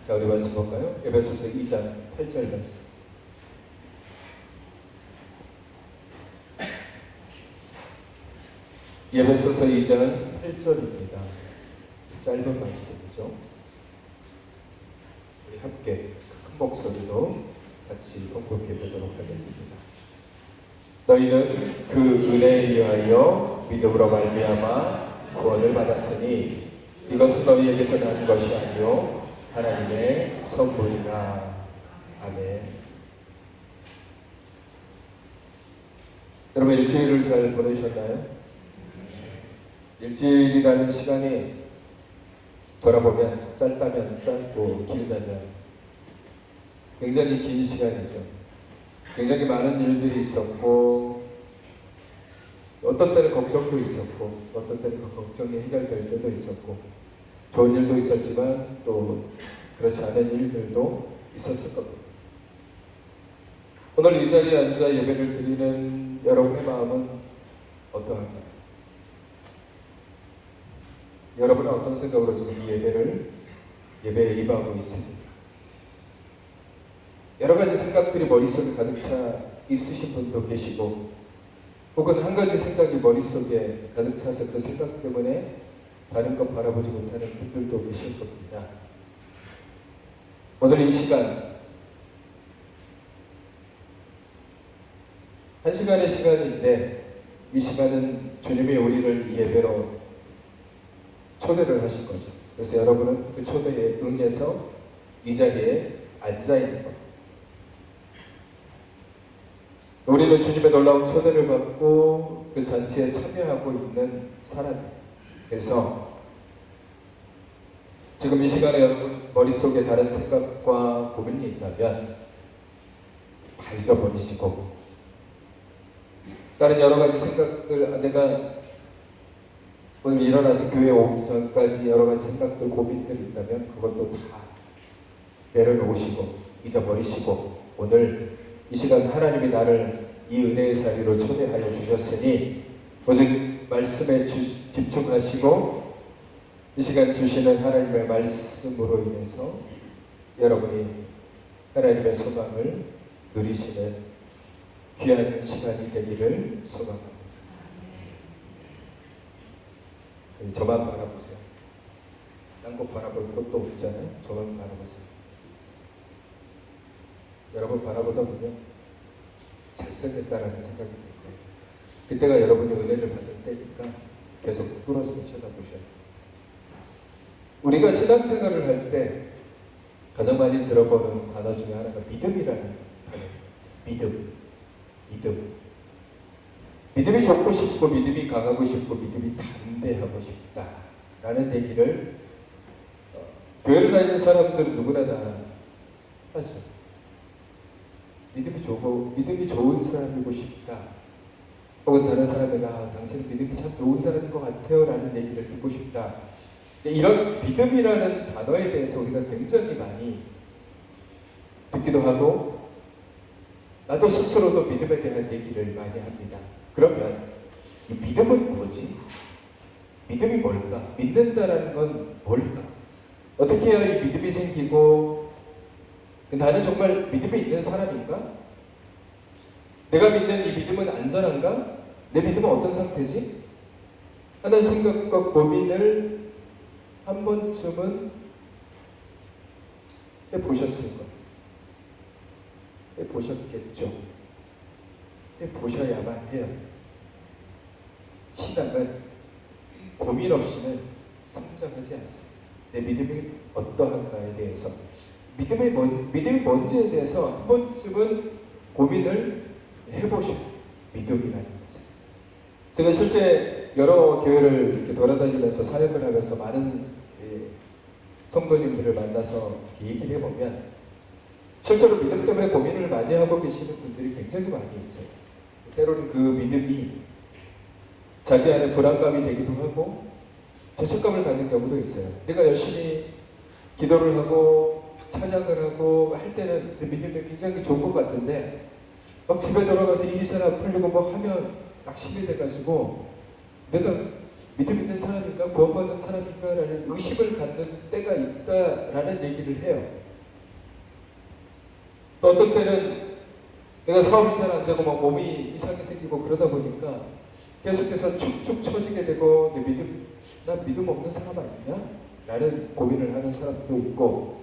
자, 우리 말씀 볼까요? 에베소서 2장 8절 말씀. 에베소서 2장 8절입니다. 짧은 말씀이죠. 우리 함께 큰 목소리로 같이 공독해 보도록 하겠습니다. 너희는 그 은혜에 의하여 믿음으로 말미암아 구원을 받았으니 이것은 너희에게서 난 것이 아니요 하나님의 선물이라. 아멘. 여러분, 일주일을 잘 보내셨나요? 일주일이라는 시간이 돌아보면 짧다면 짧고 길다면 굉장히 긴 시간이죠. 굉장히 많은 일들이 있었고, 어떤 때는 걱정도 있었고, 어떤 때는 그 걱정이 해결될 때도 있었고, 좋은 일도 있었지만 또 그렇지 않은 일들도 있었을 겁니다. 오늘 이 자리에 앉아 예배를 드리는 여러분의 마음은 어떠한가요? 여러분은 어떤 생각으로 지금 이 예배에 임하고 있습니다? 여러 가지 생각들이 머릿속에 가득 차 있으신 분도 계시고, 혹은 한 가지 생각이 머릿속에 가득 차서 그 생각 때문에 다른 것 바라보지 못하는 분들도 계실 겁니다. 오늘 이 시간, 한 시간의 시간인데, 이 시간은 주님이 우리를 예배로 초대를 하신 거죠. 그래서 여러분은 그 초대에 응해서 이 자리에 앉아있는 겁니다. 우리는 주님의 놀라운 초대를 받고 그 잔치에 참여하고 있는 사람입니다. 그래서 지금 이 시간에 여러분 머릿속에 다른 생각과 고민이 있다면 다 잊어버리시고, 다른 여러 가지 생각들, 내가 오늘 일어나서 교회에 오기 전까지 여러 가지 생각들, 고민들이 있다면 그것도 다 내려놓으시고 잊어버리시고, 오늘 이 시간 하나님이 나를 이 은혜의 자리로 초대하여 주셨으니 오직 말씀에 집중하시고 이 시간 주시는 하나님의 말씀으로 인해서 여러분이 하나님의 소망을 누리시는 귀한 시간이 되기를 소망합니다. 저만 바라보세요. 딴 곳 바라볼 것도 없잖아요. 저만 바라보세요. 여러분 바라보다 보면 잘생겼다라는 생각이 들 거예요. 그때가 여러분이 은혜를 받을 때니까 계속 뚫어서 쳐다보셔야 돼요. 우리가 신앙생활을 할 때 가장 많이 들어보는 단어 중에 하나가 믿음이라는 단어입니다. 믿음. 믿음이 좋고 싶고, 믿음이 강하고 싶고, 믿음이 담대하고 싶다라는 얘기를 교회를 다니는 사람들은 누구나 다 하죠. 믿음이 좋고, 믿음이 좋은 사람이고 싶다. 혹은 다른 사람에게 당신은 믿음이 참 좋은 사람인 것 같아요 라는 얘기를 듣고 싶다. 이런 믿음이라는 단어에 대해서 우리가 굉장히 많이 듣기도 하고, 나도 스스로도 믿음에 대한 얘기를 많이 합니다. 그러면 이 믿음은 뭐지? 믿음이 뭘까? 믿는다라는 건 뭘까? 어떻게 해야 이 믿음이 생기고, 나는 정말 믿음이 있는 사람인가? 내가 믿는 이 믿음은 안전한가? 내 믿음은 어떤 상태지? 하는 생각과 고민을 한 번쯤은 해보셨을 거예요. 해보셨겠죠. 해보셔야만 해요. 신앙은 고민 없이는 성장하지 않습니다. 내 믿음이 어떠한가에 대해서, 믿음이 뭔지에 대해서 한 번쯤은 고민을 해보시고, 믿음이라는 거죠. 제가 실제 여러 교회를 이렇게 돌아다니면서 사역을 하면서 많은 성도님들을 만나서 얘기를 해보면 실제로 믿음 때문에 고민을 많이 하고 계시는 분들이 굉장히 많이 있어요. 때로는 그 믿음이 자기 안에 불안감이 되기도 하고 죄책감을 갖는 경우도 있어요. 내가 열심히 기도를 하고 찬양을 하고 할 때는 내 믿음이 굉장히 좋은 것 같은데 막 집에 돌아가서 이 일사나 풀리고 뭐 하면 낙심이 돼가지고 내가 믿음 있는 사람인가? 구원받은 사람인가? 라는 의심을 갖는 때가 있다라는 얘기를 해요. 또 어떤 때는 내가 사업이 잘 안 되고 막 몸이 이상하게 생기고 그러다 보니까 계속해서 축축 처지게 되고 난 믿음 없는 사람 아니냐? 라는 고민을 하는 사람도 있고,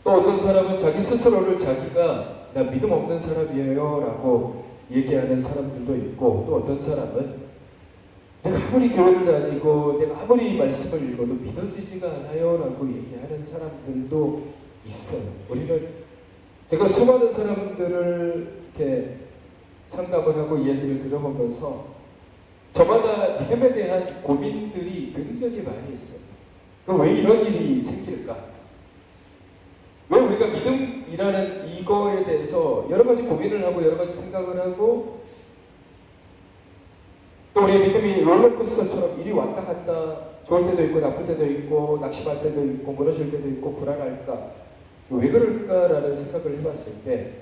또 어떤 사람은 자기 스스로를 자기가 나 믿음 없는 사람이에요 라고 얘기하는 사람들도 있고, 또 어떤 사람은 내가 아무리 교회를 다니고 내가 아무리 말씀을 읽어도 믿어지지가 않아요 라고 얘기하는 사람들도 있어요. 제가 수많은 사람들을 이렇게 상담을 하고 이야기를 들어보면서 저마다 믿음에 대한 고민들이 굉장히 많이 있어요. 그럼 왜 이런 일이 생길까? 왜 우리가 믿음이라는 이거에 대해서 여러 가지 고민을 하고 여러 가지 생각을 하고, 또 우리의 믿음이 롤러코스터처럼 이리 왔다 갔다, 좋을 때도 있고 나쁠 때도 있고 낙심할 때도 있고 무너질 때도 있고 불안할까? 왜 그럴까라는 생각을 해봤을 때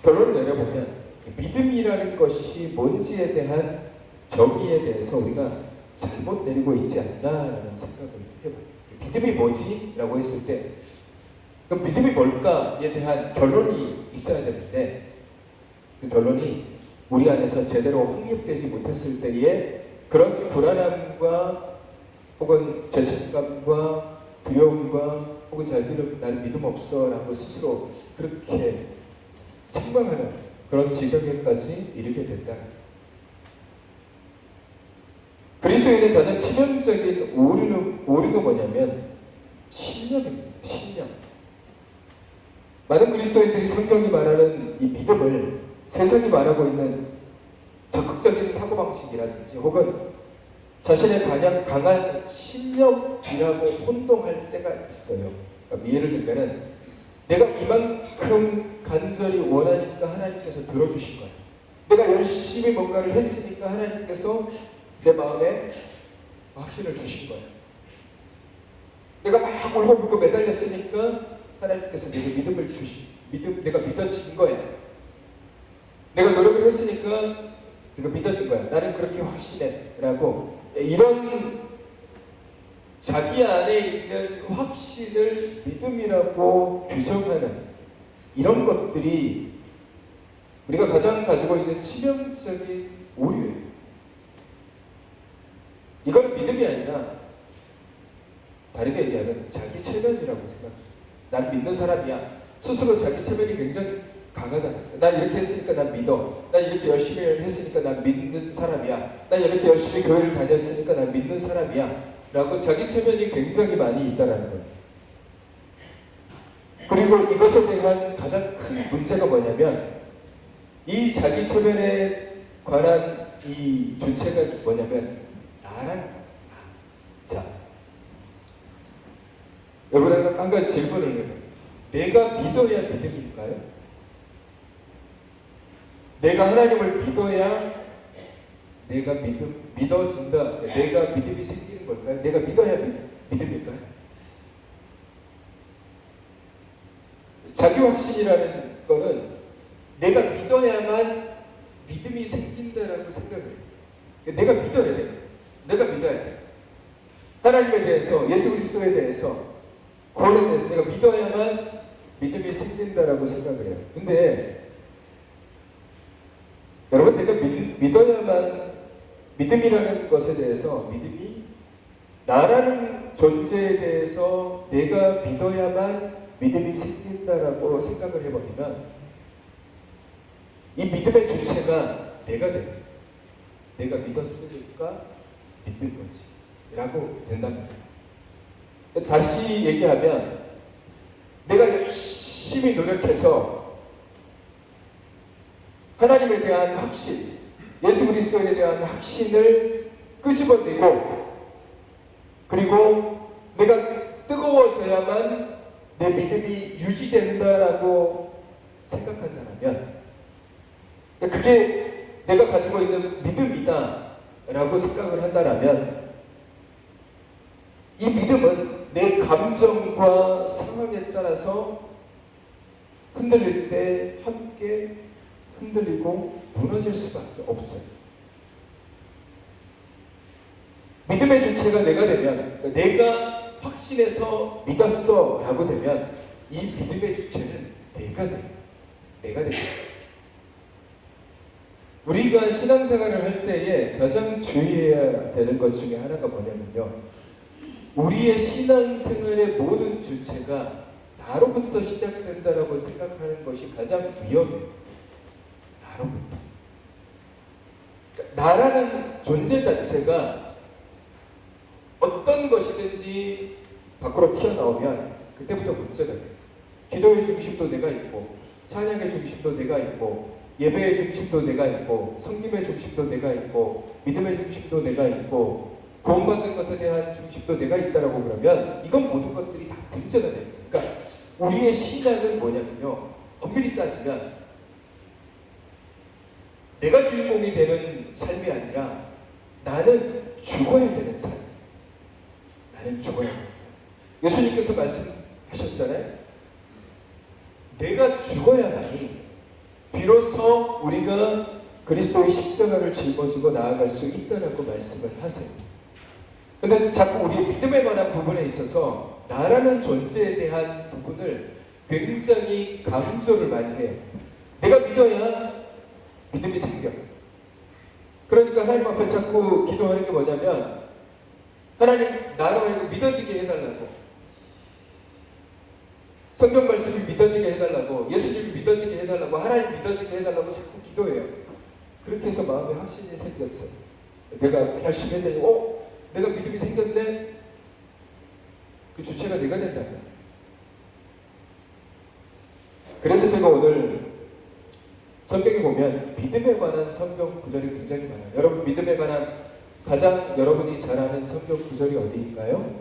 결론을 내려보면 믿음이라는 것이 뭔지에 대한 정의에 대해서 우리가 잘못 내리고 있지 않나라는 생각을 해봐요. 믿음이 뭐지? 라고 했을 때 그럼 믿음이 뭘까에 대한 결론이 있어야 되는데, 그 결론이 우리 안에서 제대로 확립되지 못했을 때의 그런 불안함과 혹은 죄책감과 두려움과 혹은 나는 믿음 없어 라고 스스로 그렇게 책망하는 그런 지경에까지 이르게 된다. 그리스도인의 가장 치명적인 오류가 뭐냐면 신념입니다. 신념. 많은 그리스도인들이 성경이 말하는 이 믿음을 세상이 말하고 있는 적극적인 사고방식이라든지 혹은 자신의 강한 신념이라고 혼동할 때가 있어요. 그러니까 예를 들면은 내가 이만큼 간절히 원하니까 하나님께서 들어주신 거야. 내가 열심히 뭔가를 했으니까 하나님께서 내 마음에 확신을 주신 거야. 내가 막 울고불고 매달렸으니까 하나님께서 내게 믿음을 내가 믿어진 거야. 내가 노력을 했으니까 내가 믿어진 거야. 나는 그렇게 확신해. 라고 이런 자기 안에 있는 확신을 믿음이라고 규정하는 이런 것들이 우리가 가장 가지고 있는 치명적인 오류예요. 이건 믿음이 아니라 다르게 얘기하면 자기 체면이라고 생각해요. 난 믿는 사람이야. 스스로 자기 체면이 굉장히 강하다. 난 이렇게 했으니까 난 믿어. 난 이렇게 열심히 했으니까 난 믿는 사람이야. 난 이렇게 열심히 교회를 다녔으니까 난 믿는 사람이야. 라고 자기 체면이 굉장히 많이 있다라는 거예요. 그리고 이것에 대한 가장 큰 문제가 뭐냐면 이 자기 체면에 관한 이 주체가 뭐냐면 자, 여러분 한 가지 질문을 해요. 내가 믿어야 믿음일까요? 내가 하나님을 믿어야 내가 믿어진다. 내가 믿음이 생기는 걸까요? 내가 믿어야 믿음일까요? 자기 확신이라는 거는 내가 믿어야만 믿음이 생긴다라고 생각을 해요. 내가 믿어야 돼. 내가 믿어야 돼. 하나님에 대해서, 예수 그리스도에 대해서, 구원에 대해서 내가 믿어야만 믿음이 생긴다라고 생각을 해요. 근데 여러분, 내가 믿어야만, 믿음이라는 것에 대해서, 믿음이 나라는 존재에 대해서 내가 믿어야만 믿음이 생긴다라고 생각을 해버리면 이 믿음의 주체가 내가 돼요. 내가 믿었으니까 믿는 거지 라고 된답니다. 다시 얘기하면 내가 열심히 노력해서 하나님에 대한 확신, 예수 그리스도에 대한 확신을 끄집어내고, 그리고 내가 뜨거워져야만 내 믿음이 유지된다라고 생각한다면, 그게 내가 가지고 있는 믿음이다 라고 생각을 한다면, 이 믿음은 내 감정과 상황에 따라서 흔들릴 때 함께 흔들리고 무너질 수밖에 없어요. 믿음의 주체가 내가 되면, 내가 확신해서 믿었어 라고 되면 이 믿음의 주체는 내가 돼. 내가 됩니다. 우리가 신앙생활을 할 때에 가장 주의해야 되는 것 중에 하나가 뭐냐면요, 우리의 신앙생활의 모든 주체가 나로부터 시작된다라고 생각하는 것이 가장 위험해요. 나로부터. 그러니까 나라는 존재 자체가 어떤 것이든지 밖으로 튀어나오면 그때부터 문제가 돼요. 기도의 중심도 내가 있고, 찬양의 중심도 내가 있고, 예배의 중심도 내가 있고, 성김의 중심도 내가 있고, 믿음의 중심도 내가 있고, 구원받는 것에 대한 중심도 내가 있다라고 그러면 이건 모든 것들이 다 문제가 됩니다. 그러니까 우리의 신앙은 뭐냐면요, 엄밀히 따지면 내가 주인공이 되는 삶이 아니라 나는 죽어야 되는 삶. 나는 죽어야 되는 삶. 예수님께서 말씀하셨잖아요. 내가 죽어야만이 비로소 우리가 그리스도의 십자가를 짊어지고 나아갈 수 있다라고 말씀을 하세요. 근데 자꾸 우리의 믿음에 관한 부분에 있어서 나라는 존재에 대한 부분을 굉장히 강조를 많이 해요. 내가 믿어야 믿음이 생겨. 그러니까 하나님 앞에 자꾸 기도하는 게 뭐냐면, 하나님 나로 하여금 믿어지게 해달라고, 성경 말씀이 믿어지게 해달라고, 예수님이 믿어지게 해달라고, 하나님 믿어지게 해달라고 자꾸 기도해요. 그렇게 해서 마음에 확신이 생겼어요. 내가 열심히 했더니 내가 믿음이 생겼네. 그 주체가 내가 된다는 거예요. 그래서 제가 오늘 성경에 보면 믿음에 관한 성경 구절이 굉장히 많아요. 여러분, 믿음에 관한 가장 여러분이 잘 아는 성경 구절이 어디인가요?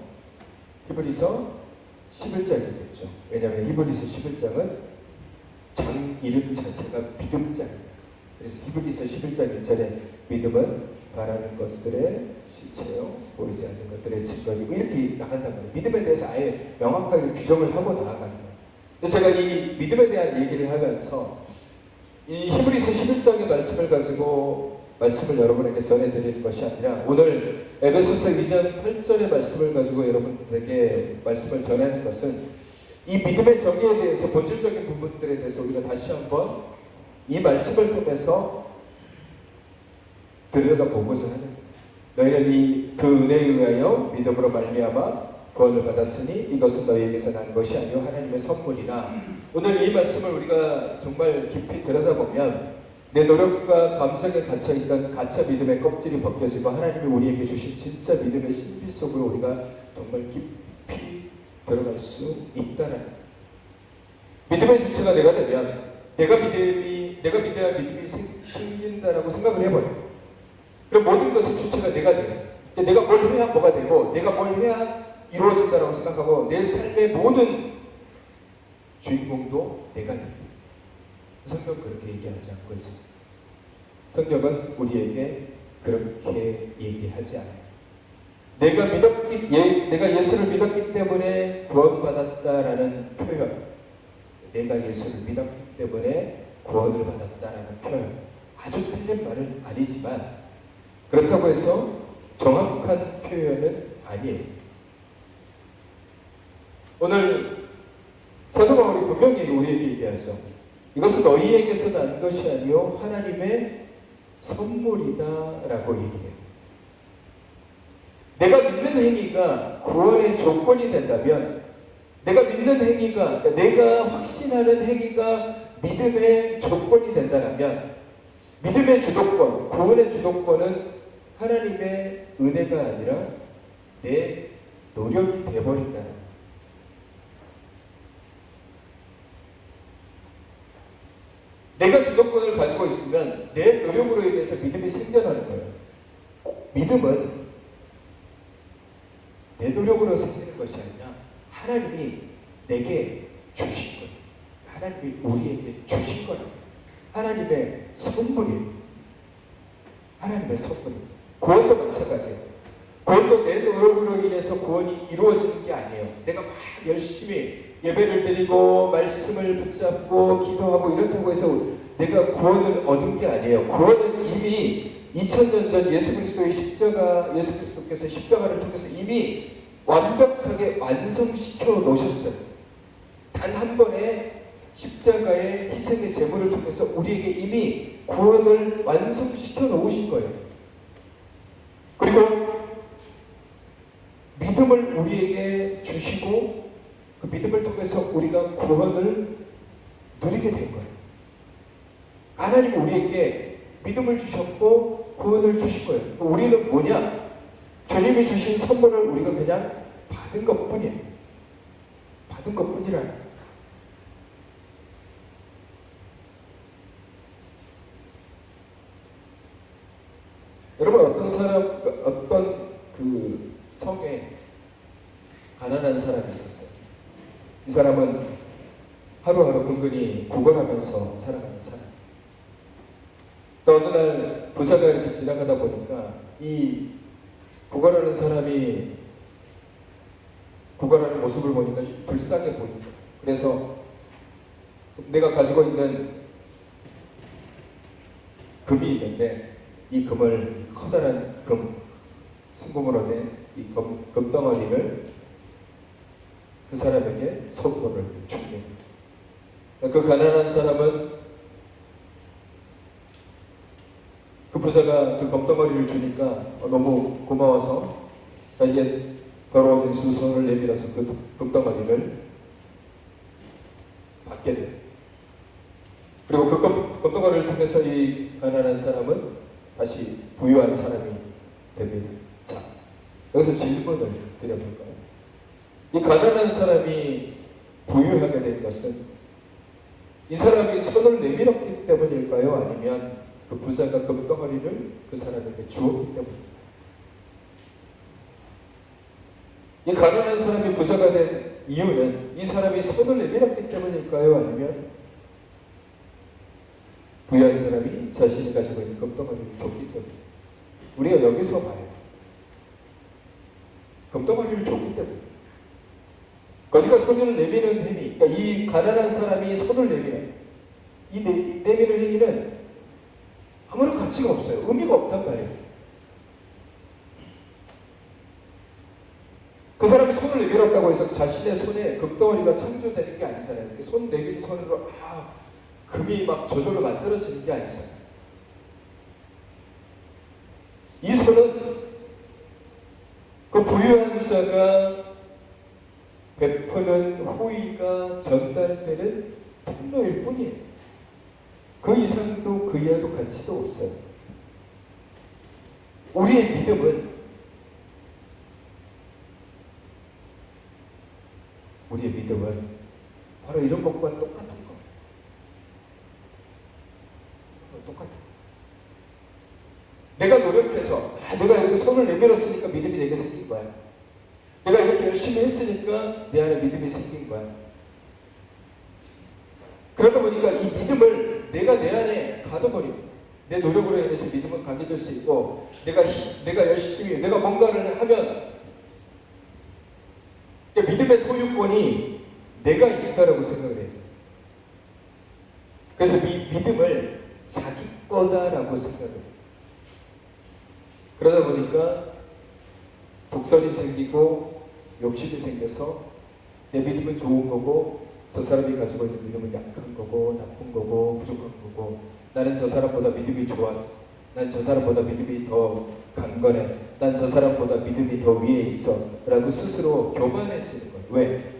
히브리서 11장이겠죠. 왜냐하면 히브리서 11장은 장 이름 자체가 믿음장입니다. 그래서 히브리서 11장 1절에 믿음은 바라는 것들의 실체요, 보이지 않는 것들의 증거이고, 이렇게 나간단 말이에요. 믿음에 대해서 아예 명확하게 규정을 하고 나아가는 거예요. 그래서 제가 이 믿음에 대한 얘기를 하면서 이 히브리서 11장의 말씀을 가지고 말씀을 여러분에게 전해드리는 것이 아니라, 오늘 에베소서 2장 8절의 말씀을 가지고 여러분들에게 말씀을 전하는 것은 이 믿음의 정의에 대해서, 본질적인 부분들에 대해서 우리가 다시 한번 이 말씀을 통해서 들여다보고자 하는 거예요. 너희는 그 은혜에 의하여 믿음으로 말미암아 구원을 받았으니 이것은 너희에게서 난 것이 아니요 하나님의 선물이라. 오늘 이 말씀을 우리가 정말 깊이 들여다보면 내 노력과 감정에 갇혀있던 가짜 믿음의 껍질이 벗겨지고 하나님이 우리에게 주신 진짜 믿음의 신비 속으로 우리가 정말 깊이 들어갈 수 있다는, 믿음의 주체가 내가 되면 내가 믿어야 믿음이 생긴다라고 생각을 해버려요. 그럼 모든 것의 주체가 내가 돼요. 내가 뭘 해야 뭐가 되고, 내가 뭘 해야 이루어진다라고 생각하고, 내 삶의 모든 주인공도 내가 됩니다. 성경은 그렇게 얘기하지 않고 있습니다. 성경은 우리에게 그렇게 얘기하지 않아요. 내가 예수를 믿었기 때문에 구원받았다라는 표현, 내가 예수를 믿었기 때문에 구원을 받았다라는 표현, 아주 틀린 말은 아니지만 그렇다고 해서 정확한 표현은 아니에요. 오늘 사도 바울이 분명히 우리에게 얘기하죠. 이것은 너희에게서 난 것이 아니요 하나님의 선물이다 라고 얘기해요. 내가 믿는 행위가 구원의 조건이 된다면, 내가 믿는 행위가, 내가 확신하는 행위가 믿음의 조건이 된다면, 믿음의 주도권, 구원의 주도권은 하나님의 은혜가 아니라 내 노력이 되어버린다. 내가 주도권을 가지고 있으면 내 노력으로 인해서 믿음이 생겨나는 거예요. 믿음은 내 노력으로 생기는 것이 아니라 하나님이 내게 주신 거예요. 하나님이 우리에게 주신 거라고. 하나님의 선물이에요. 하나님의 선물입니다. 구원도 마찬가지예요. 구원도 내 노력으로 인해서 구원이 이루어지는 게 아니에요. 내가 막 열심히 예배를 드리고 말씀을 붙잡고 기도하고 이렇다고 해서 내가 구원을 얻은 게 아니에요. 구원은 이미 2000년 전 예수 그리스도께서 십자가를 통해서 이미 완벽하게 완성시켜 놓으셨어요. 단 한 번의 십자가의 희생의 제물을 통해서 우리에게 이미 구원을 완성시켜 놓으신 거예요. 그리고 믿음을 우리에게 주시고 그 믿음을 통해서 우리가 구원을 누리게 된 거예요. 하나님은 우리에게 믿음을 주셨고 구원을 주신 거예요. 우리는 뭐냐? 주님이 주신 선물을 우리가 그냥 받은 것뿐이에요. 받은 것뿐이라. 여러분, 어떤 그 성에 가난한 사람이 있었어요. 이 사람은 하루하루 근근히 구걸하면서 살아가는 사람. 또 어느 날 부자가 이렇게 지나가다 보니까 이 구걸하는 사람이 구걸하는 모습을 보니까 불쌍해 보인다. 그래서 내가 가지고 있는 금이 있는데 이 금을 커다란 순금으로 된 이 금덩어리를 그 사람에게 선물을 줍니다. 그 가난한 사람은 그 부자가 그 금덩어리를 주니까 너무 고마워서 자기의 더러워진 두 손을 내밀어서 그 금덩어리를 받게 돼요. 그리고 그 금덩어리를 통해서 이 가난한 사람은 다시 부유한 사람이 됩니다. 자, 여기서 질문을 드려볼까요? 이 가난한 사람이 부유하게 된 것은 이 사람이 손을 내밀었기 때문일까요? 아니면 그 부자가 금덩어리를 그 사람에게 주었기 때문일까요? 이 가난한 사람이 부자가 된 이유는 이 사람이 손을 내밀었기 때문일까요? 아니면 부유한 사람이 자신이 가지고 있는 금덩어리를 줬기 때문에. 우리가 여기서 봐요. 금덩어리를 줬기 때문에. 거지가 손을 내미는 행위, 그러니까 이 가난한 사람이 손을 내미는 이 내미는 행위는 아무런 가치가 없어요. 의미가 없단 말이에요. 그 사람이 손을 내밀었다고 해서 자신의 손에 금덩어리가 창조되는 게 아니잖아요. 손 내밀 손으로 금이 막 저절로 만들어지는 게 아니잖아요. 이 손은 그 부유한 자가 베푸는 호의가 전달되는 통로일 뿐이에요. 그 이상도 그 이하도 가치도 없어요. 우리의 믿음은 바로 이런 것과 똑같은 거예요. 똑같아요. 내가 노력해서 내가 이렇게 손을 내밀었으니까 믿음이 내게 생긴 거야. 내가 이렇게 열심히 했으니까 내 안에 믿음이 생긴 거야. 그러다 보니까 이 믿음을 내가 내 안에 가둬버리고 내 노력으로 인해서 믿음은 강해질 수 있고 내가 열심히 내가 뭔가를 하면 믿음의 소유권이 내가 있다라고 생각을 해요. 그래서 이 믿음을 자기 거다라고 생각을 해요. 그러다 보니까 독선이 생기고 욕심이 생겨서 내 믿음은 좋은 거고 저 사람이 가지고 있는 믿음은 약한 거고 나쁜 거고 부족한 거고 나는 저 사람보다 믿음이 좋았어. 난 저 사람보다 믿음이 더 강건해. 난 저 사람보다 믿음이 더 위에 있어. 라고 스스로 교만해지는 거예요. 왜?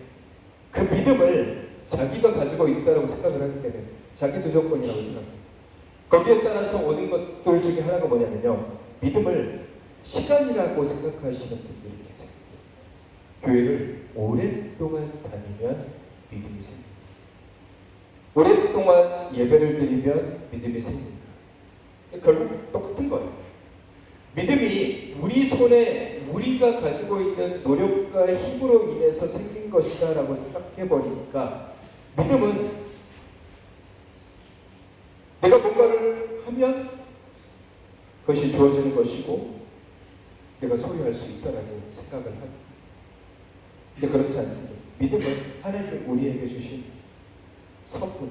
그 믿음을 자기가 가지고 있다고 생각을 하기 때문에 자기 조건이라고 생각해요. 거기에 따라서 오는 것들 중에 하나가 뭐냐면요. 믿음을 시간이라고 생각하시는 분들이 계세요. 교회를 오랫동안 다니면 믿음이 생깁니다. 오랫동안 예배를 드리면 믿음이 생깁니다. 결국 똑같은 거예요. 믿음이 우리 손에 우리가 가지고 있는 노력과 힘으로 인해서 생긴 것이다 라고 생각해버리니까 믿음은 내가 뭔가를 하면 그것이 주어지는 것이고 내가 소유할 수 있다라고 생각을 하고, 근데 그렇지 않습니다. 믿음은 하나님이 우리에게 주신 선물,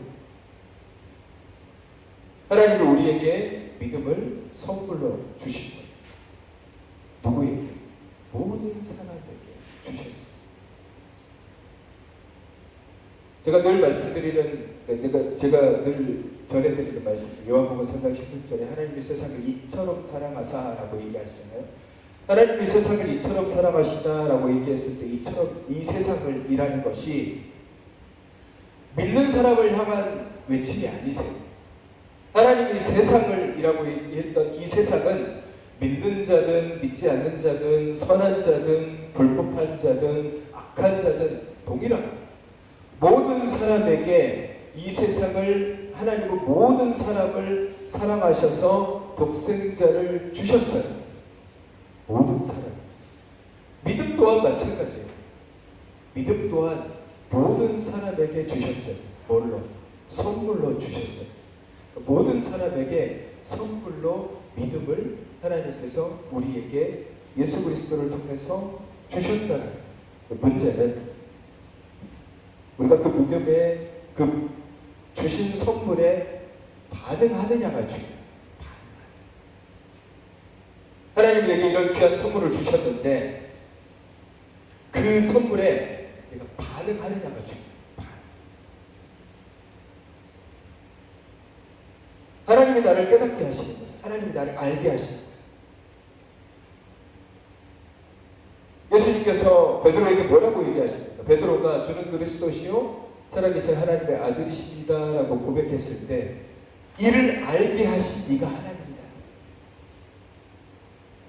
하나님이 우리에게 믿음을 선물로 주신 거예요. 누구에게? 모든 사람에게 주셨어요. 제가 늘 말씀드리는, 제가 늘 전해드리는 말씀, 요한복음 3장 10절에 하나님이 세상을 이처럼 사랑하사라고 얘기하시잖아요. 하나님이 세상을 이처럼 사랑하시다라고 얘기했을 때 이처럼, 이 세상을 이라는 것이 믿는 사람을 향한 외침이 아니세요. 하나님이 세상을 이라고 얘기했던 이 세상은 믿는 자든 믿지 않는 자든 선한 자든 불법한 자든 악한 자든 동일합니다. 모든 사람에게 이 세상을, 하나님은 모든 사람을 사랑하셔서 독생자를 주셨어요. 모든 사람. 믿음 또한 마찬가지예요. 믿음 또한 모든 사람에게 주셨어요. 뭘로? 선물로 주셨어요. 모든 사람에게 선물로 믿음을 하나님께서 우리에게 예수 그리스도를 통해서 주셨다는 문제는 우리가 그 믿음에, 그 주신 선물에 반응하느냐가 중요해요. 하나님이 내게 이런 귀한 선물을 주셨는데 그 선물에 내가 반응하느냐가 중요해요. 하나님이 나를 깨닫게 하시는 거예요. 하나님이 나를 알게 하시는 거예요. 예수님께서 베드로에게 뭐라고 얘기하십니까? 베드로가 주는 그리스도시요 살아계신 하나님의 아들이십니다 라고 고백했을 때 이를 알게 하신 네가 하나님이다.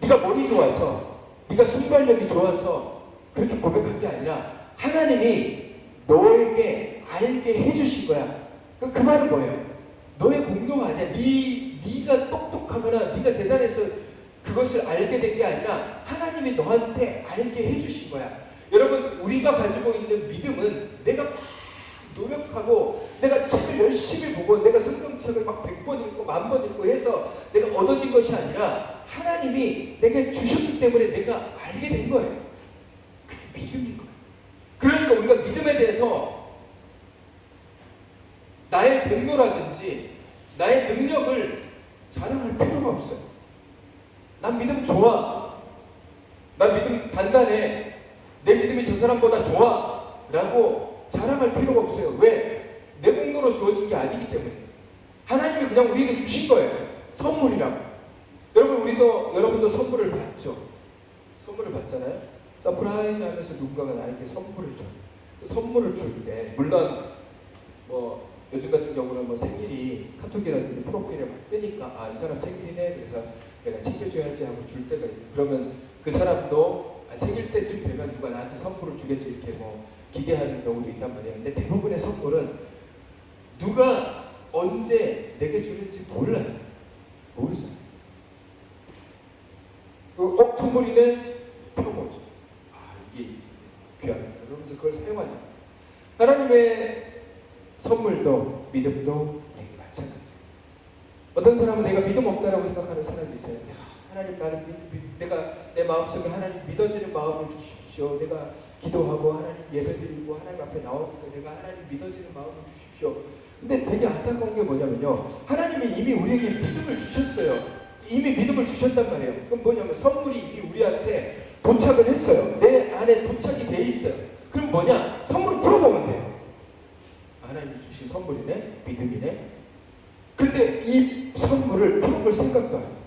네가 머리 좋아서, 네가 순발력이 좋아서 그렇게 고백한 게 아니라 하나님이 너에게 알게 해주신 거야. 그 말은 뭐예요? 너의 공로가 아니야. 네가 똑똑하거나 네가 대단해서 그것을 알게 된 게 아니라 하나님이 너한테 알게 해주신 거야. 여러분, 우리가 가지고 있는 믿음은 내가 막 노력하고 내가 책을 열심히 보고 내가 성경책을 막 100번 읽고 10,000번 읽고 해서 내가 얻어진 것이 아니라 하나님이 내게 주셨기 때문에 내가 알게 된 거예요. 그게 믿음인 거예요. 그러니까 우리가 믿음에 대해서 나의 공로라든지 나의 능력을 자랑할 필요가 없어요. 난 믿음 좋아. 난 믿음 단단해. 내 믿음이 저 사람보다 좋아. 라고 자랑할 필요가 없어요. 왜? 내 공로로 주어진 게 아니기 때문에. 하나님이 그냥 우리에게 주신 거예요. 선물이라고. 여러분도 선물을 받죠. 선물을 받잖아요. 서프라이즈 하면서 누군가가 나에게 선물을 줘요. 선물을 줄 때, 물론 요즘 같은 경우는 생일이 카톡이라든지 프로필에 막 뜨니까 이 사람 생일이네, 그래서 내가 챙겨줘야지 하고 줄 때가 있고, 그러면 그 사람도 생일 때쯤 되면 누가 나한테 선물을 주겠지 이렇게 기대하는 경우도 있단 말이에요. 근데 대부분의 선물은 누가 언제 내게 주는지 몰라요. 모르겠어요. 선물이네? 펴보죠. 이게 귀하다. 그러면서 그걸 사용하죠. 하나님의 선물도 믿음도 마찬가지예요. 어떤 사람은 내가 믿음 없다라고 생각하는 사람이 있어요. 하나님, 내가 내 마음속에 하나님 믿어지는 마음을 주십시오. 내가 기도하고 하나님 예배드리고 하나님 앞에 나오는데 내가 하나님 믿어지는 마음을 주십시오. 근데 되게 안타까운 게 뭐냐면요, 하나님이 이미 우리에게 믿음을 주셨어요. 이미 믿음을 주셨단 말이에요. 그럼 뭐냐면 선물이 이미 우리한테 도착을 했어요. 내 안에 도착이 돼 있어요. 그럼 뭐냐? 선물을 풀어보면 돼요. 하나님이 주신 선물이네? 믿음이네? 근데 이 선물을 풀어볼 생각도 안 해요.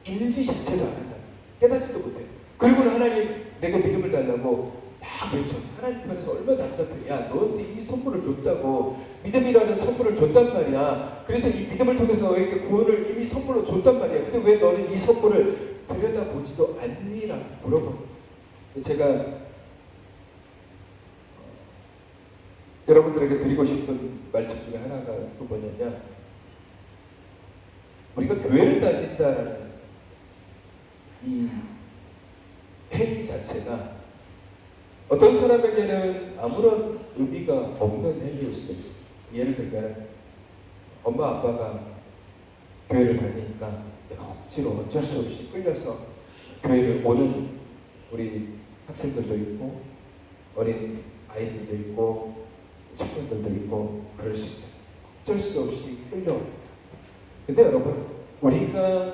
인지 자체도 안 한다. 깨닫지도 못해요. 그리고는 하나님 내가 믿음을 달라고 막 외쳐. 하나님 편에서 얼마나 답답해. 야, 너한테 이미 선물을 줬다고. 믿음이라는 선물을 줬단 말이야. 그래서 이 믿음을 통해서 너에게 구원을 이미 선물로 줬단 말이야. 근데 왜 너는 이 선물을 들여다보지도 않니? 라고 물어봐요. 제가 여러분들에게 드리고 싶은 말씀 중에 하나가 또 뭐냐면, 우리가 교회를 다닌다라는 이 행위 자체가 어떤 사람에게는 아무런 의미가 없는 행위일 수도 있어요. 예를 들면 엄마 아빠가 교회를 다니니까 내가 억지로 어쩔 수 없이 끌려서 교회를 오는 우리 학생들도 있고 어린 아이들도 있고 청년들도 있고 그럴 수 있어요. 어쩔 수 없이 끌려옵니다. 근데 여러분, 우리가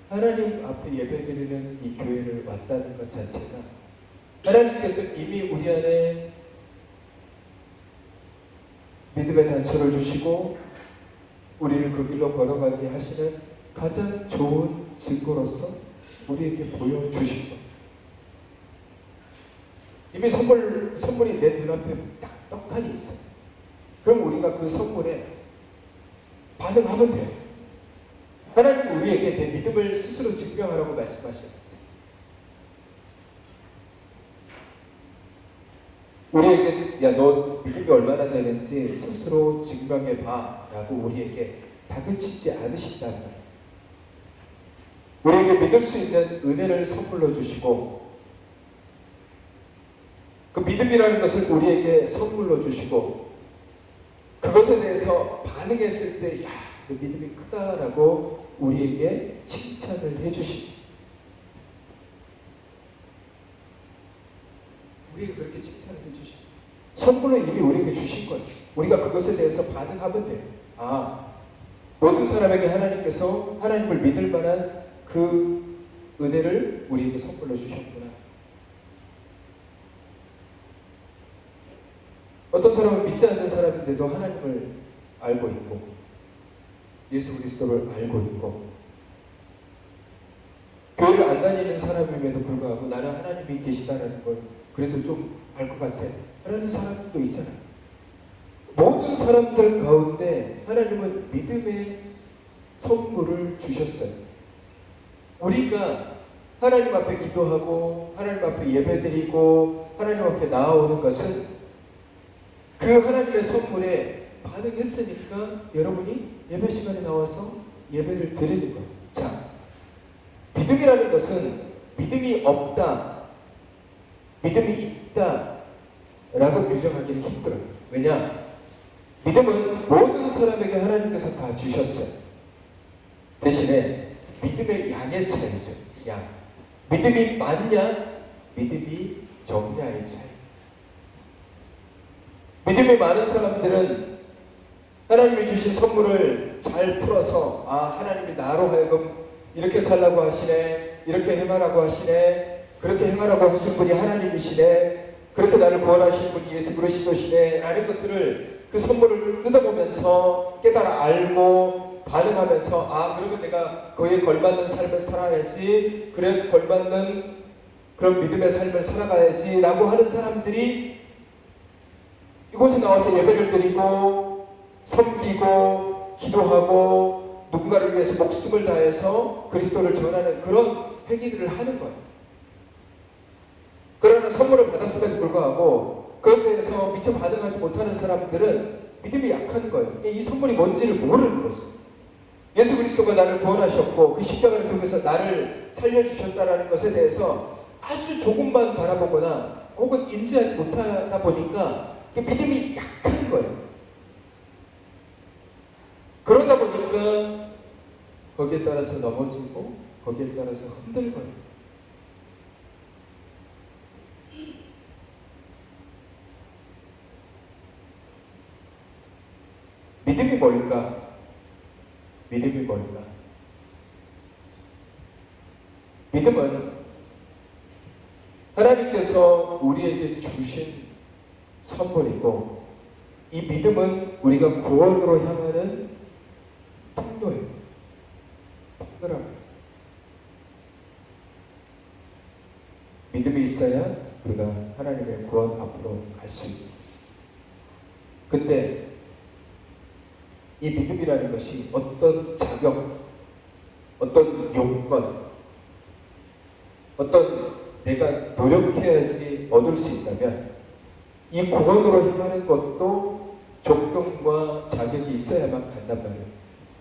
하나님 앞에 예배드리는 이 교회를 왔다는 것 자체가 하나님께서 이미 우리 안에 믿음의 단초를 주시고 우리를 그 길로 걸어가게 하시는 가장 좋은 증거로서 우리에게 보여주신 것. 이미 선물이 내 눈앞에 딱 떡하니 있어요. 그럼 우리가 그 선물에 반응하면 돼요. 하나님 우리에게 내 믿음을 스스로 증명하라고 말씀하셨어요. 우리에게 야, 너 믿음이 얼마나 되는지 스스로 증명해봐 라고 우리에게 다그치지 않으신다는 거예요. 우리에게 믿을 수 있는 은혜를 선물로 주시고 그 믿음이라는 것을 우리에게 선물로 주시고 그것에 대해서 반응했을 때 야, 너 믿음이 크다라고 우리에게 칭찬을 해주십니다. 우리에게 그렇게 칭찬을 해주십니다. 선물을 이미 우리에게 주신 거예요. 우리가 그것에 대해서 반응하면 돼요. 아, 모든 사람에게 하나님께서 하나님을 믿을 만한 그 은혜를 우리에게 선물로 주셨구나. 어떤 사람은 믿지 않는 사람인데도 하나님을 알고 있고 예수 그리스도를 알고 있고 교회를 안 다니는 사람임에도 불구하고 나는 하나님이 계시다는 걸 그래도 좀 알 것 같아 라는 사람도 있잖아요. 모든 사람들 가운데 하나님은 믿음의 선물을 주셨어요. 우리가 하나님 앞에 기도하고 하나님 앞에 예배드리고 하나님 앞에 나아오는 것은 그 하나님의 선물에 반응했으니까 여러분이 예배 시간에 나와서 예배를 드리는 거예요. 자, 믿음이라는 것은 믿음이 없다, 믿음이 있다 라고 규정하기는 힘들어요. 왜냐? 믿음은 모든 사람에게 하나님께서 다 주셨어요. 대신에 믿음의 양의 차이죠. 양. 믿음이 많냐? 믿음이 적냐의 차이. 믿음이 많은 사람들은 하나님이 주신 선물을 잘 풀어서 아, 하나님이 나로 하여금 이렇게 살라고 하시네, 이렇게 행하라고 하시네, 그렇게 행하라고 하신 분이 하나님이시네, 그렇게 나를 구원하신 분이 예수 그리스도시네 라는 것들을 그 선물을 뜯어보면서 깨달아 알고 반응하면서 아, 그러면 내가 그에 걸맞는 삶을 살아야지, 그래 걸맞는 그런 믿음의 삶을 살아가야지 라고 하는 사람들이 이곳에 나와서 예배를 드리고 섬기고 기도하고 누군가를 위해서 목숨을 다해서 그리스도를 전하는 그런 행위들을 하는 거예요. 그러나 선물을 받았음에도 불구하고 그것에 대해서 미처 반응하지 못하는 사람들은 믿음이 약한 거예요. 이 선물이 뭔지를 모르는 거죠. 예수 그리스도가 나를 구원하셨고 그 십자가를 통해서 나를 살려주셨다는 것에 대해서 아주 조금만 바라보거나 혹은 인지하지 못하다 보니까 믿음이 약한 거예요. 그러다 보니까 거기에 따라서 넘어지고 거기에 따라서 흔들거려요. 믿음이 뭘까? 믿음이 뭘까? 믿음은 하나님께서 우리에게 주신 선물이고 이 믿음은 우리가 구원으로 향하는 통로예요. 통로라고. 믿음이 있어야 우리가 하나님의 구원 앞으로 갈 수 있는 거죠. 근데 이 믿음이라는 것이 어떤 자격, 어떤 요건, 어떤 내가 노력해야지 얻을 수 있다면 이 구원으로 향하는 것도 조건과 자격이 있어야만 간단 말이에요.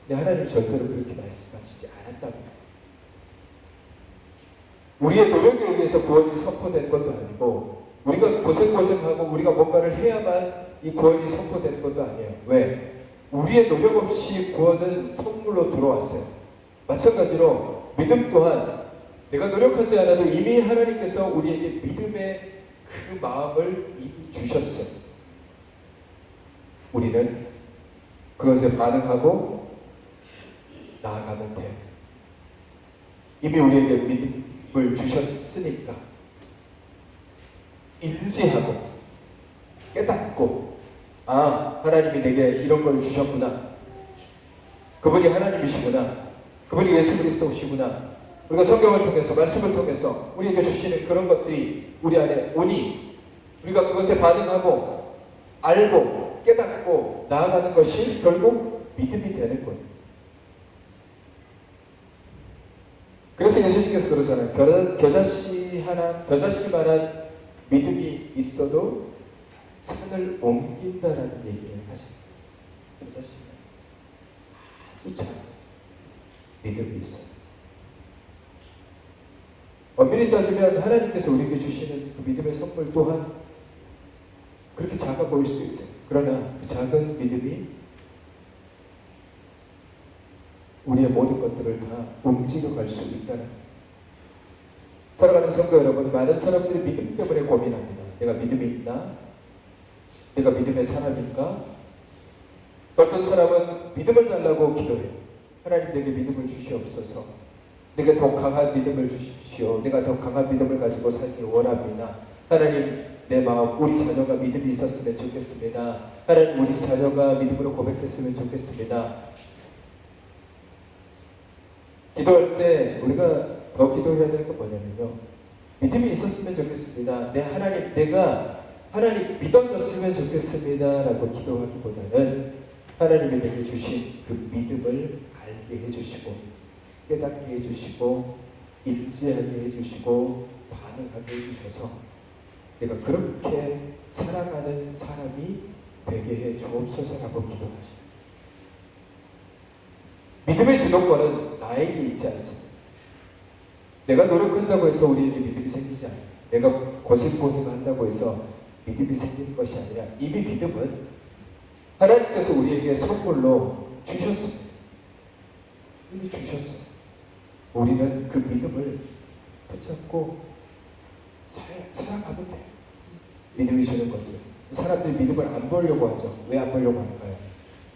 근데 하나님 절대로 그렇게 말씀하시지 않았단 말이에요. 우리의 노력에 의해서 구원이 선포된 것도 아니고 우리가 고생하고 우리가 뭔가를 해야만 이 구원이 선포되는 것도 아니에요. 왜? 우리의 노력 없이 구원은 선물로 들어왔어요. 마찬가지로 믿음 또한 내가 노력하지 않아도 이미 하나님께서 우리에게 믿음의 그 마음을 이미 주셨어요. 우리는 그것에 반응하고 나아가면 돼요. 이미 우리에게 믿음을 주셨으니까 인지하고 깨닫고, 아, 하나님이 내게 이런 걸 주셨구나, 그분이 하나님이시구나, 그분이 예수 그리스도시구나, 우리가 성경을 통해서, 말씀을 통해서 우리에게 주시는 그런 것들이 우리 안에 오니 우리가 그것에 반응하고 알고 깨닫고 나아가는 것이 결국 믿음이 되는 거예요. 그래서 예수님께서 그러잖아요. 겨자씨만한 믿음이 있어도 산을 옮긴다라는 얘기를 하십니다. 겨자씨만 아주 작은 믿음이 있어요. 엄밀히 따지면 하나님께서 우리에게 주시는 그 믿음의 선물 또한 그렇게 작아 보일 수도 있어요. 그러나 그 작은 믿음이 우리의 모든 것들을 다 움직여갈 수 있다는, 살아가는 성도 여러분, 많은 사람들이 믿음 때문에 고민합니다. 내가 믿음이 있나? 내가 믿음의 사람인가? 어떤 사람은 믿음을 달라고 기도해요. 하나님 내게 믿음을 주시옵소서. 내게 더 강한 믿음을 주십시오. 내가 더 강한 믿음을 가지고 살기 원합니다. 하나님, 내 마음, 우리 자녀가 믿음이 있었으면 좋겠습니다. 하나님, 우리 자녀가 믿음으로 고백했으면 좋겠습니다. 기도할 때 우리가 더 기도해야 되는 건 뭐냐면요, 믿음이 있었으면 좋겠습니다. 내가 하나님 믿어졌으면 좋겠습니다 라고 기도하기보다는 하나님이 내게 주신 그 믿음을 알게 해주시고 깨닫게 해주시고 인지하게 해주시고 반응하게 해주셔서 내가 그렇게 살아가는 사람이 되게 해 주옵소서라고 기도하십니다. 믿음의 주도권은 나에게 있지 않습니다. 내가 노력한다고 해서 우리에게 믿음이 생기지 않아요. 내가 고생한다고 해서 믿음이 생기는 것이 아니라 이미 믿음은 하나님께서 우리에게 선물로 주셨습니다. 이미 주셨어요. 우리는 그 믿음을 붙잡고 살아가면 돼요. 믿음이 주는 건데, 사람들이 믿음을 안 보려고 하죠. 왜 안 보려고 할까요?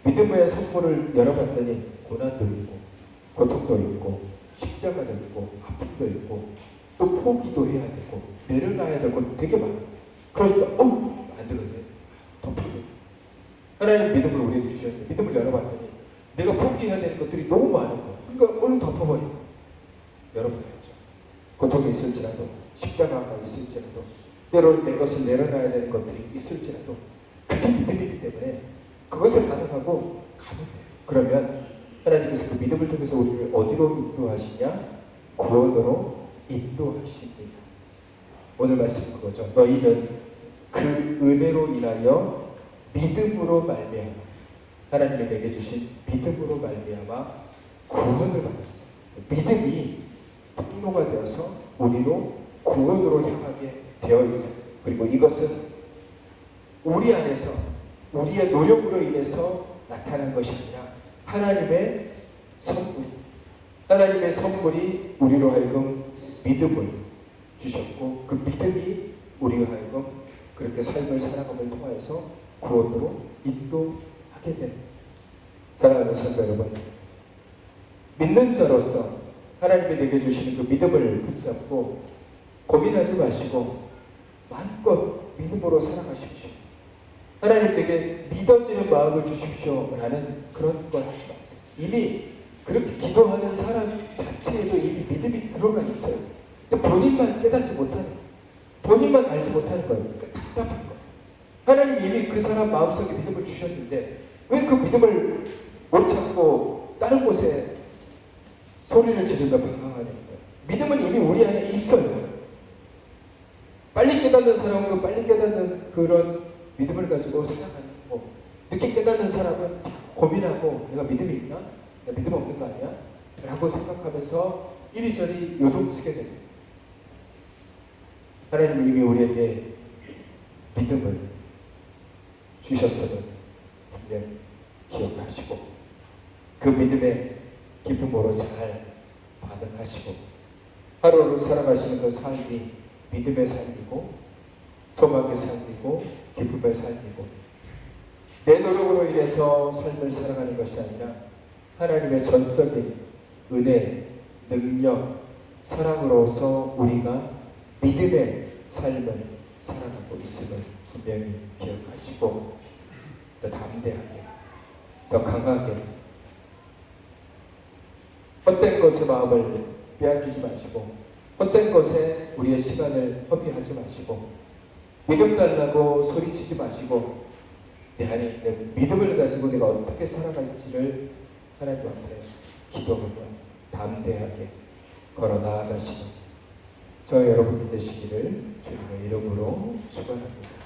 믿음의 선물을 열어봤더니 고난도 있고 고통도 있고 십자가도 있고 아픔도 있고 또 포기도 해야 되고 내려놔야 되고 되게 많아요. 그러니까 안 되는데 덮어요. 하나님 믿음을 우리에게 주셨는데 믿음을 열어봤더니 내가 포기해야 되는 것들이 너무 많은 거예요. 그러니까 얼른 덮어버리고 열어봐야죠. 고통이 있을지라도 십자가가 있을지라도 때로는 내 것을 내려놔야 되는 것들이 있을지라도 그게 믿음이기 때문에 그것에 반응하고 가면 돼요. 그러면 하나님께서 그 믿음을 통해서 우리를 어디로 인도하시냐? 구원으로 인도하십니다. 오늘 말씀은 그거죠. 너희는 그 은혜로 인하여 믿음으로 말미암아, 하나님이 내게 주신 믿음으로 말미암아 구원을 받았어요. 믿음이 통로가 되어서 우리로 구원으로 향하게 되어 있어요. 그리고 이것은 우리 안에서 우리의 노력으로 인해서 나타난 것이 아니라 하나님의 선물, 하나님의 선물이 우리로 하여금 믿음을 주셨고 그 믿음이 우리로 하여금 그렇게 삶을 살아감을 통해서 구원으로 인도하게 됩니다. 사랑하는 성도 여러분, 믿는 자로서 하나님이 내게 주시는 그 믿음을 붙잡고 고민하지 마시고 마음껏 믿음으로 살아가십시오. 하나님 내게 믿어지는 마음을 주십시오 라는 그런 걸 하지 마세요. 이미 그렇게 기도하는 사람 자체에도 이미 믿음이 들어가 있어요. 근데 본인만 깨닫지 못하는 거예요. 본인만 알지 못하는 거예요. 그러니까 답답한 거예요. 하나님 이미 그 사람 마음속에 믿음을 주셨는데 왜 그 믿음을 못 찾고 다른 곳에 소리를 지르며 방황하는 거예요. 믿음은 이미 우리 안에 있어요. 빨리 깨닫는 사람은 빨리 깨닫는 그런 믿음을 가지고 살아가는 거고, 늦게 깨닫는 사람은 고민하고 내가 믿음이 있나? 내가 믿음 없는 거 아니야? 라고 생각하면서 이리저리 요동치게 됩니다. 하나님은 이미 우리에게 믿음을 주셨음을 분명 기억하시고 그 믿음의 기쁨으로 잘 반응하시고 하루를 살아가시는 그 삶이 믿음의 삶이고 소망의 삶이고 기쁨의 삶이고 내 노력으로 인해서 삶을 살아가는 것이 아니라 하나님의 전적인 은혜, 능력, 사랑으로서 우리가 믿음의 삶을 살아가고 있음을 분명히 기억하시고 더 담대하게, 더 강하게 헛된 것에 마음을 빼앗기지 마시고 헛된 것에 우리의 시간을 허비하지 마시고 믿음 달라고 소리치지 마시고 내 안에 있는 믿음을 가지고 내가 어떻게 살아갈지를 하나님 앞에 기도하며 담대하게 걸어 나아가시는 저와 여러분이 되시기를 주님의 이름으로 축원합니다.